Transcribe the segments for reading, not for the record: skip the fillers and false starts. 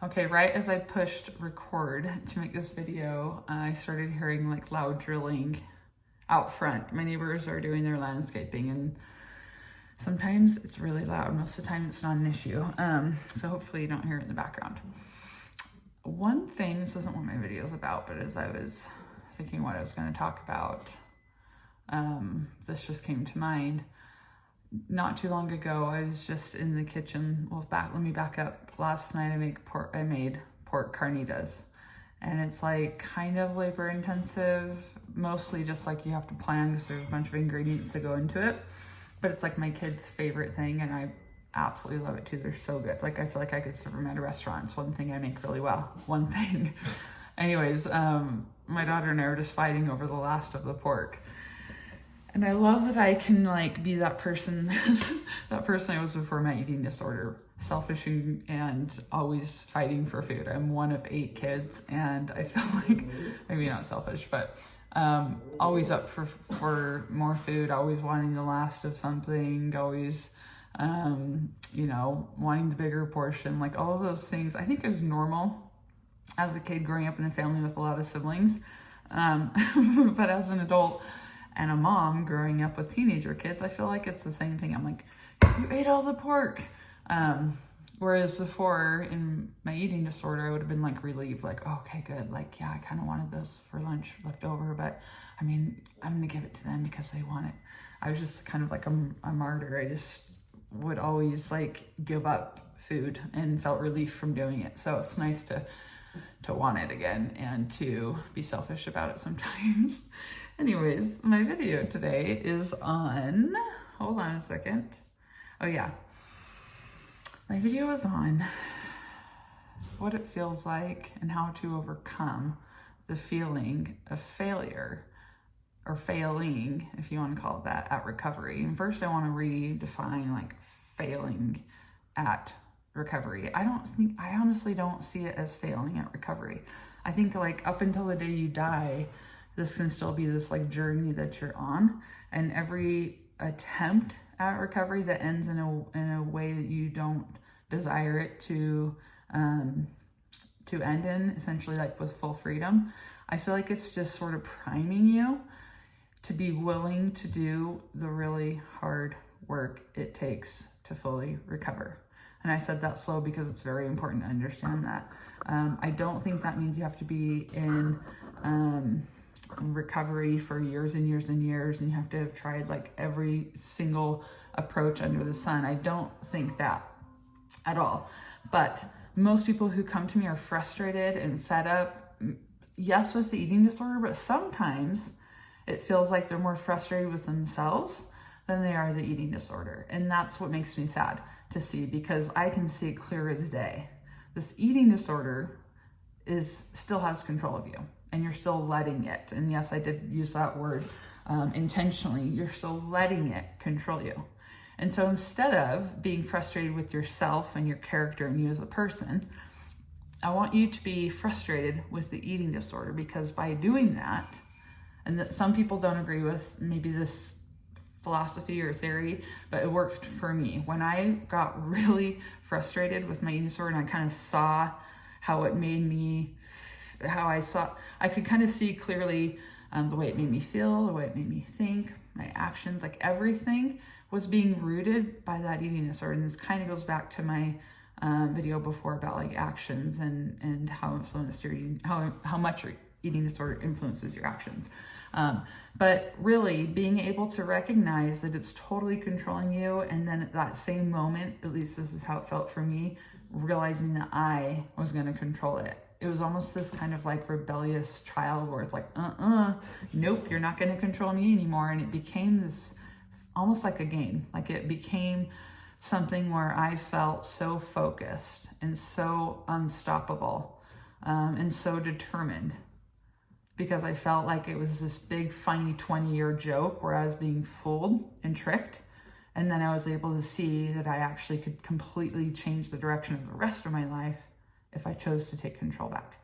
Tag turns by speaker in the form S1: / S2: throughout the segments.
S1: Okay, right as I pushed record to make this video, I started hearing like loud drilling out front. My neighbors are doing their landscaping and sometimes it's really loud. Most of the time it's not an issue. So hopefully you don't hear it in the background. One thing, this isn't what my video is about, but as I was thinking what I was going to talk about, this just came to mind. Not too long ago, I was just in the kitchen. Well, let me back up. Last night I made pork carnitas, and it's like kind of labor intensive, mostly just like you have to plan because there's a bunch of ingredients that go into it. But it's like my kids' favorite thing, and I absolutely love it too. They're so good. Like I feel like I could serve them at a restaurant. It's one thing I make really well. One thing. Anyways, my daughter and I were just fighting over the last of the pork. And I love that I can like be that person, that person I was before my eating disorder, selfish and always fighting for food. I'm one of 8 kids, and I feel like, maybe not selfish, but always up for more food, always wanting the last of something, always, you know, wanting the bigger portion, like all of those things. I think is normal as a kid growing up in a family with a lot of siblings. But as an adult, and a mom growing up with teenager kids, I feel like it's the same thing. I'm like, you ate all the pork. Whereas before in my eating disorder, I would have been like relieved, like, oh, okay, good. Like, yeah, I kind of wanted those for lunch left over, but I mean, I'm going to give it to them because they want it. I was just kind of like a martyr. I just would always like give up food and felt relief from doing it. So it's nice to want it again and to be selfish about it sometimes. Anyways, my video today is on, hold on a second. Oh yeah, my video is on what it feels like and how to overcome the feeling of failure, or failing, if you want to call it that, at recovery. And first I want to redefine like failing at recovery. I honestly don't see it as failing at recovery. I think like up until the day you die, this can still be this like journey that you're on, and every attempt at recovery that ends in a way that you don't desire it to end in, essentially like with full freedom, I feel like it's just sort of priming you to be willing to do the really hard work it takes to fully recover. And I said that slow because it's very important to understand that. I don't think that means you have to be in recovery for years and years and years, and you have to have tried like every single approach under the sun. I don't think that at all. But most people who come to me are frustrated and fed up, yes, with the eating disorder, but sometimes it feels like they're more frustrated with themselves than they are the eating disorder. And that's what makes me sad to see, because I can see it clear as day. This eating disorder still has control of you, and you're still letting it. And yes, I did use that word intentionally. You're still letting it control you. And so instead of being frustrated with yourself and your character and you as a person, I want you to be frustrated with the eating disorder, because by doing that, and that some people don't agree with maybe this philosophy or theory, but it worked for me. When I got really frustrated with my eating disorder and I kind of saw how it made me, I could kind of see clearly the way it made me feel, the way it made me think, my actions, like everything was being rooted by that eating disorder. And this kind of goes back to my video before about like actions and how influenced your eating, how much your eating disorder influences your actions. But really being able to recognize that it's totally controlling you, and then at that same moment, at least this is how it felt for me, realizing that I was going to control it. It was almost this kind of like rebellious child where it's like, nope, you're not going to control me anymore. And it became this almost like a game. Like it became something where I felt so focused and so unstoppable, and so determined, because I felt like it was this big funny 20-year joke where I was being fooled and tricked. And then I was able to see that I actually could completely change the direction of the rest of my life if I chose to take control back.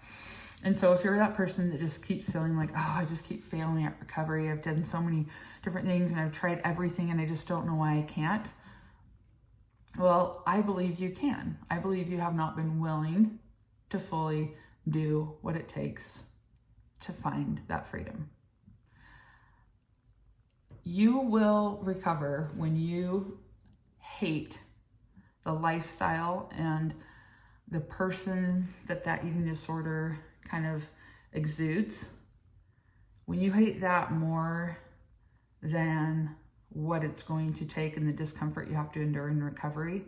S1: And so if you're that person that just keeps feeling like, oh, I just keep failing at recovery, I've done so many different things and I've tried everything and I just don't know why I can't. Well, I believe you can. I believe you have not been willing to fully do what it takes to find that freedom. You will recover when you hate the lifestyle and the person that eating disorder kind of exudes. When you hate that more than what it's going to take and the discomfort you have to endure in recovery,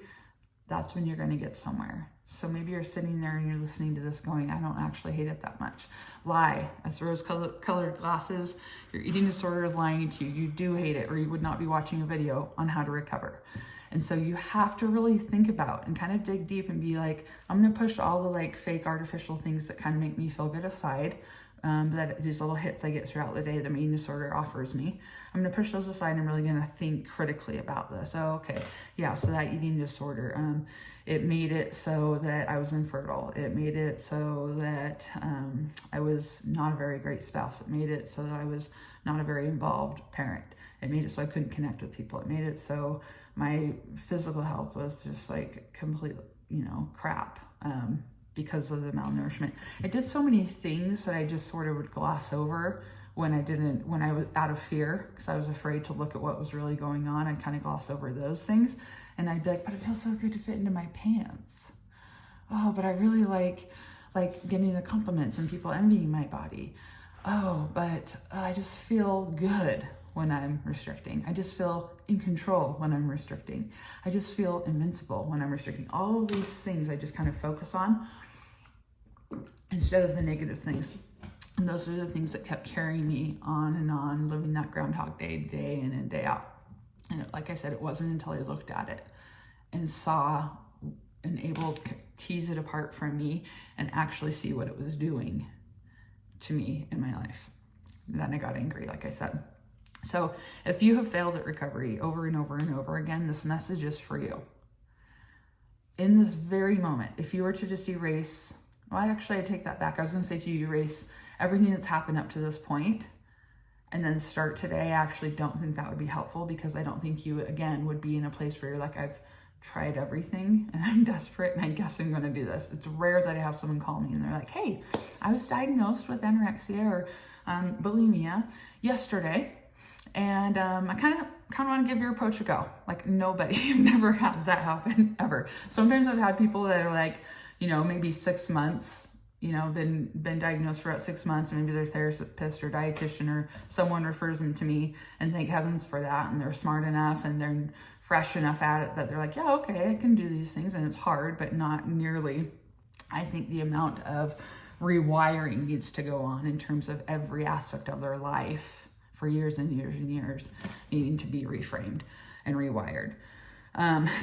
S1: that's when you're going to get somewhere. So maybe you're sitting there and you're listening to this going, I don't actually hate it that much. Lie. That's rose-colored glasses. Your eating disorder is lying to you. You do hate it, or you would not be watching a video on how to recover. And so you have to really think about and kind of dig deep and be like, I'm going to push all the like fake artificial things that kind of make me feel good aside. That these little hits I get throughout the day that my eating disorder offers me. I'm going to push those aside. I'm really going to think critically about this. Oh, okay. Yeah. So that eating disorder, it made it so that I was infertile. It made it so that I was not a very great spouse. It made it so that I was not a very involved parent. It made it so I couldn't connect with people. It made it so my physical health was just like complete, crap. Because of the malnourishment. It did so many things that I just sort of would gloss over when I was out of fear, because I was afraid to look at what was really going on. I'd kind of gloss over those things, and I'd be like, but it feels so good to fit into my pants. Oh, but I really like getting the compliments and people envying my body. Oh, but I just feel good when I'm restricting. I just feel in control when I'm restricting. I just feel invincible when I'm restricting. All of these things I just kind of focus on instead of the negative things. And those are the things that kept carrying me on and on, living that Groundhog Day, day in and day out. And like I said, it wasn't until I looked at it and saw and able to tease it apart from me and actually see what it was doing to me in my life. And then I got angry, like I said. So if you have failed at recovery over and over and over again, this message is for you. In this very moment, if you were to just erase, I take that back. I was going to say if you erase everything that's happened up to this point and then start today, I actually don't think that would be helpful, because I don't think you, again, would be in a place where you're like, I've tried everything and I'm desperate and I guess I'm going to do this. It's rare that I have someone call me and they're like, hey, I was diagnosed with anorexia or bulimia yesterday. And I kind of want to give your approach a go. Like, nobody, I've never had that happen ever. Sometimes I've had people that are like, maybe 6 months, been diagnosed for about 6 months, and maybe their therapist or dietitian or someone refers them to me, and thank heavens for that. And they're smart enough and they're fresh enough at it that they're like, yeah, okay, I can do these things. And it's hard, but not nearly, I think, the amount of rewiring needs to go on in terms of every aspect of their life for years and years and years, needing to be reframed and rewired.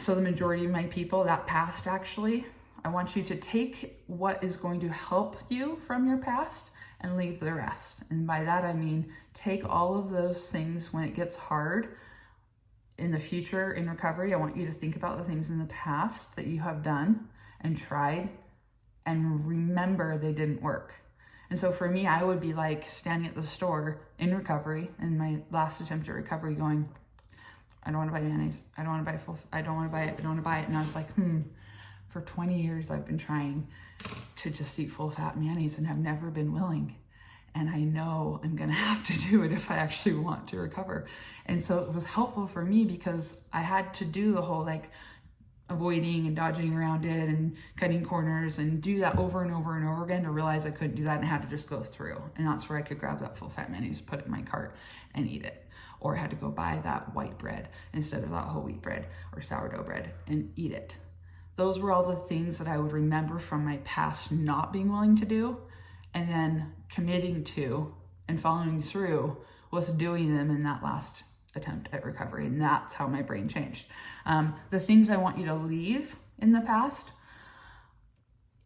S1: So the majority of my people, that past, actually, I want you to take what is going to help you from your past and leave the rest. And by that, I mean, take all of those things when it gets hard in the future in recovery. I want you to think about the things in the past that you have done and tried and remember they didn't work. And so for me, I would be like standing at the store in recovery, in my last attempt at recovery, going, I don't want to buy mayonnaise. I don't want to buy I don't want to buy it. I don't want to buy it. And I was like, for 20 years, I've been trying to just eat full fat mayonnaise and have never been willing. And I know I'm going to have to do it if I actually want to recover. And so it was helpful for me because I had to do the whole avoiding and dodging around it and cutting corners and do that over and over and over again to realize I couldn't do that and I had to just go through. And that's where I could grab that full fat mayonnaise, put it in my cart and eat it. Or I had to go buy that white bread instead of that whole wheat bread or sourdough bread and eat it. Those were all the things that I would remember from my past not being willing to do, and then committing to and following through with doing them in that last attempt at recovery. And that's how my brain changed. The things I want you to leave in the past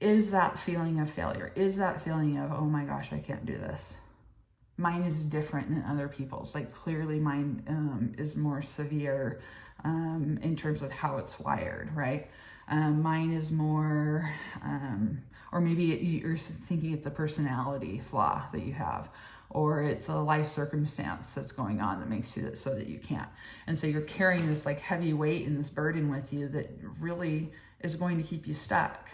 S1: is that feeling of failure, is that feeling of, oh my gosh, I can't do this. Mine is different than other people's. Clearly mine is more severe in terms of how it's wired, right? Mine is more, or maybe you're thinking it's a personality flaw that you have, or it's a life circumstance that's going on that makes it so that you can't. And so you're carrying this heavy weight and this burden with you that really is going to keep you stuck.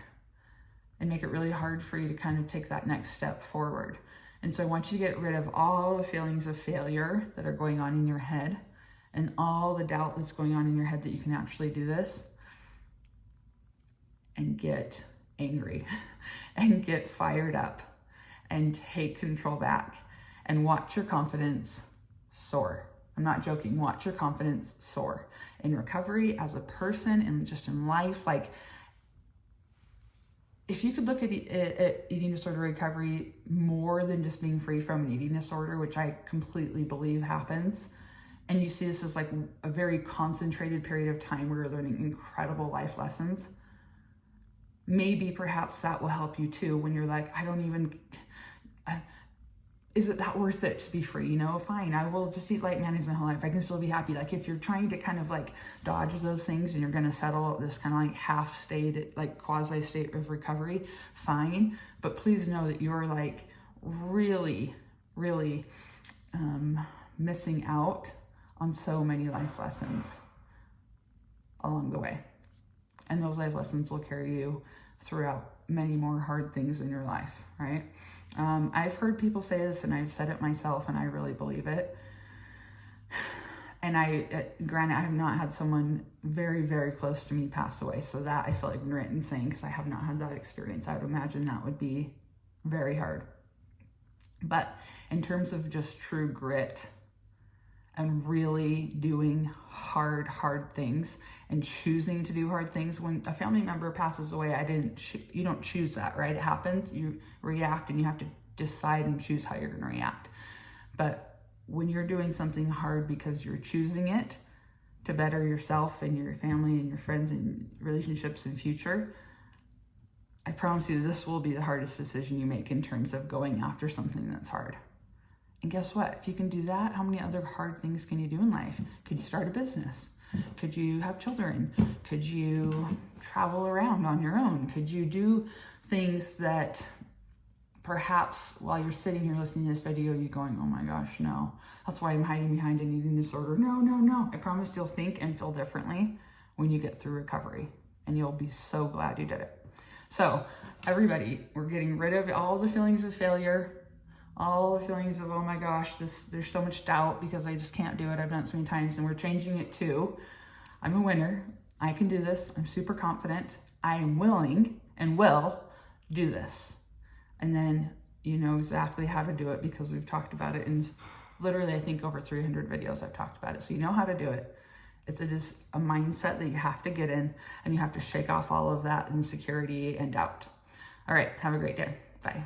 S1: and make it really hard for you to kind of take that next step forward. And so I want you to get rid of all the feelings of failure that are going on in your head and all the doubt that's going on in your head that you can actually do this, and get angry and get fired up and take control back and watch your confidence soar. I'm not joking. Watch your confidence soar in recovery, as a person, and just in life. Like, if you could look at eating disorder recovery more than just being free from an eating disorder, which I completely believe happens, and you see this as like a very concentrated period of time where you're learning incredible life lessons, maybe perhaps that will help you too when you're like, is it that worth it to be free? You know, fine, I will just eat light mayonnaise my whole life. I can still be happy. Like, if you're trying to kind of like dodge those things and you're going to settle at this kind of like half state, like quasi state of recovery, fine. But please know that you're like really, really missing out on so many life lessons along the way. And those life lessons will carry you throughout many more hard things in your life, right? I've heard people say this, and I've said it myself, and I really believe it. And granted, I have not had someone very, very close to me pass away, so that I feel ignorant in saying, because I have not had that experience. I would imagine that would be very hard. But in terms of just true grit and really doing hard things and choosing to do hard things. When a family member passes away, you don't choose that, right? It happens, you react, and you have to decide and choose how you're gonna react. But when you're doing something hard because you're choosing it to better yourself and your family and your friends and relationships in future, I promise you this will be the hardest decision you make in terms of going after something that's hard. And guess what? If you can do that, how many other hard things can you do in life? Could you start a business? Could you have children? Could you travel around on your own? Could you do things that perhaps while you're sitting here listening to this video, you're going, oh my gosh, no. That's why I'm hiding behind an eating disorder. No. I promise you'll think and feel differently when you get through recovery, and you'll be so glad you did it. So everybody, we're getting rid of all the feelings of failure, all the feelings of, oh my gosh, there's so much doubt because I just can't do it. I've done it so many times, and we're changing it to, I'm a winner. I can do this. I'm super confident. I am willing and will do this. And then you know exactly how to do it because we've talked about it in literally, I think, over 300 videos I've talked about it. So you know how to do it. It's just a mindset that you have to get in, and you have to shake off all of that insecurity and doubt. All right, have a great day. Bye.